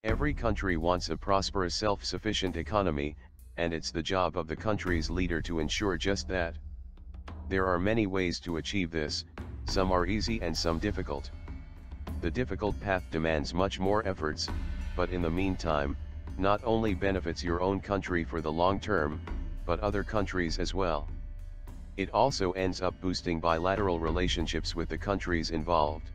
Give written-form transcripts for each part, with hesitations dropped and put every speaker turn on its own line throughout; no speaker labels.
Every country wants a prosperous self-sufficient economy, and it's the job of the country's leader to ensure just that. There are many ways to achieve this, some are easy and some difficult. The difficult path demands much more efforts, but in the meantime, not only benefits your own country for the long term, but other countries as well. It also ends up boosting bilateral relationships with the countries involved.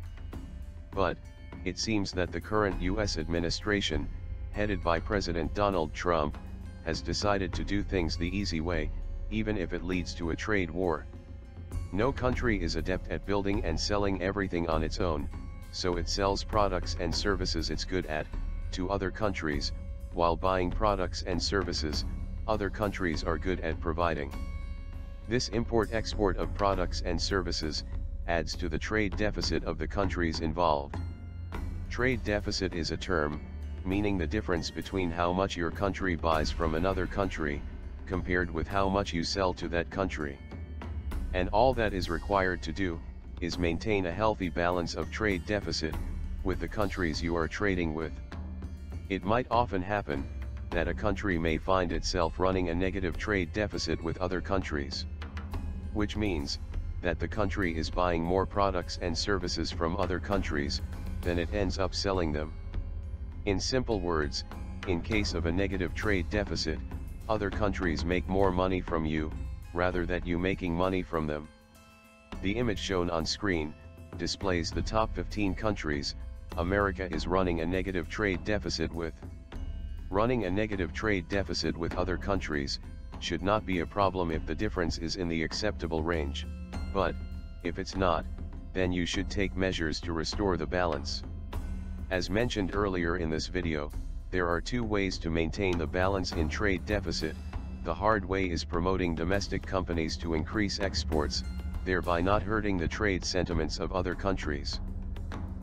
But, it seems that the current US administration, headed by President Donald Trump, has decided to do things the easy way, even if it leads to a trade war. No country is adept at building and selling everything on its own, so it sells products and services it's good at, to other countries, while buying products and services, other countries are good at providing. This import-export of products and services, adds to the trade deficit of the countries involved. Trade deficit is a term, meaning the difference between how much your country buys from another country, compared with how much you sell to that country. And all that is required to do, is maintain a healthy balance of trade deficit, with the countries you are trading with. It might often happen, that a country may find itself running a negative trade deficit with other countries. Which means, that the country is buying more products and services from other countries, than it ends up selling them. In simple words, in case of a negative trade deficit, other countries make more money from you, rather than you making money from them. The image shown on screen, displays the top 15 countries, America is running a negative trade deficit with. Running a negative trade deficit with other countries, should not be a problem if the difference is in the acceptable range, but, if it's not, then you should take measures to restore the balance. As mentioned earlier in this video, there are two ways to maintain the balance in trade deficit. The hard way is promoting domestic companies to increase exports, thereby not hurting the trade sentiments of other countries.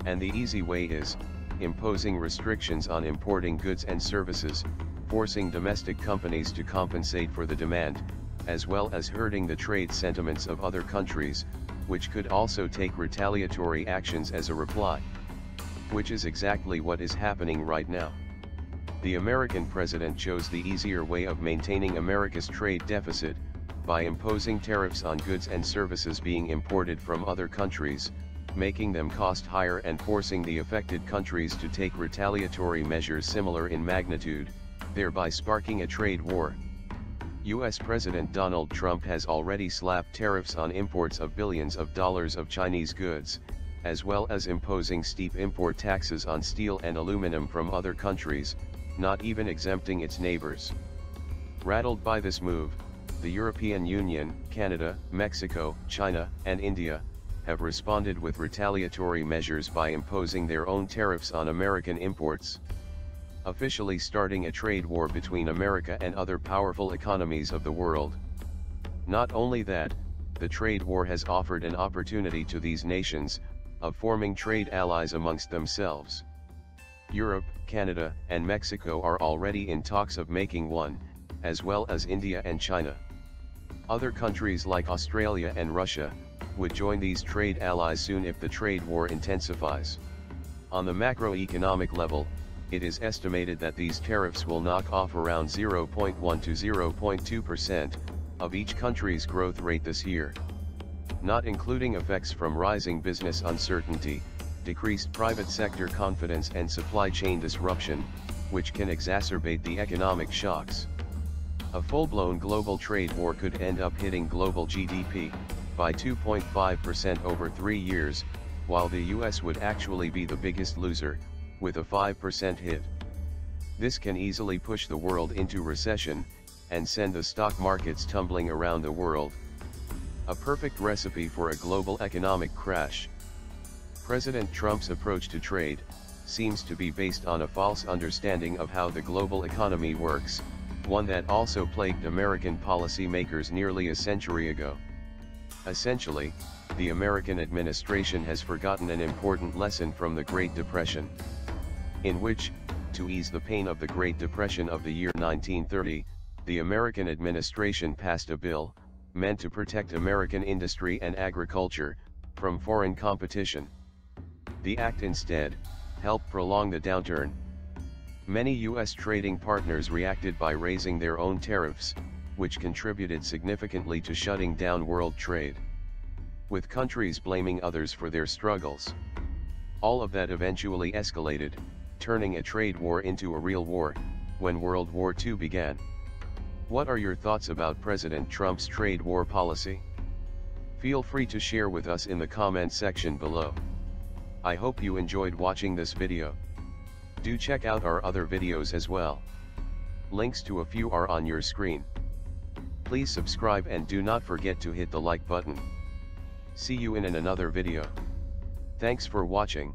And the easy way is, imposing restrictions on importing goods and services, forcing domestic companies to compensate for the demand, as well as hurting the trade sentiments of other countries, which could also take retaliatory actions as a reply. Which is exactly what is happening right now. The American president chose the easier way of maintaining America's trade deficit, by imposing tariffs on goods and services being imported from other countries, making them cost higher and forcing the affected countries to take retaliatory measures similar in magnitude, thereby sparking a trade war. US President Donald Trump has already slapped tariffs on imports of billions of dollars of Chinese goods, as well as imposing steep import taxes on steel and aluminum from other countries, not even exempting its neighbors. Rattled by this move, the European Union, Canada, Mexico, China, and India, have responded with retaliatory measures by imposing their own tariffs on American imports, officially starting a trade war between America and other powerful economies of the world. Not only that, the trade war has offered an opportunity to these nations, of forming trade allies amongst themselves. Europe, Canada, and Mexico are already in talks of making one, as well as India and China. Other countries like Australia and Russia, would join these trade allies soon if the trade war intensifies. On the macroeconomic level, it is estimated that these tariffs will knock off around 0.1 to 0.2% of each country's growth rate this year. Not including effects from rising business uncertainty, decreased private sector confidence and supply chain disruption, which can exacerbate the economic shocks. A full-blown global trade war could end up hitting global GDP by 2.5% over 3 years, while the US would actually be the biggest loser, with a 5% hit. This can easily push the world into recession, and send the stock markets tumbling around the world. A perfect recipe for a global economic crash. President Trump's approach to trade, seems to be based on a false understanding of how the global economy works, one that also plagued American policymakers nearly a century ago. Essentially, the American administration has forgotten an important lesson from the Great Depression, in which, to ease the pain of the Great Depression of the year 1930, the American administration passed a bill, meant to protect American industry and agriculture, from foreign competition. The act instead, helped prolong the downturn. Many US trading partners reacted by raising their own tariffs, which contributed significantly to shutting down world trade, with countries blaming others for their struggles. All of that eventually escalated, turning a trade war into a real war, when World War II began. What are your thoughts about President Trump's trade war policy? Feel free to share with us in the comment section below. I hope you enjoyed watching this video. Do check out our other videos as well. Links to a few are on your screen. Please subscribe and do not forget to hit the like button. See you in another video. Thanks for watching.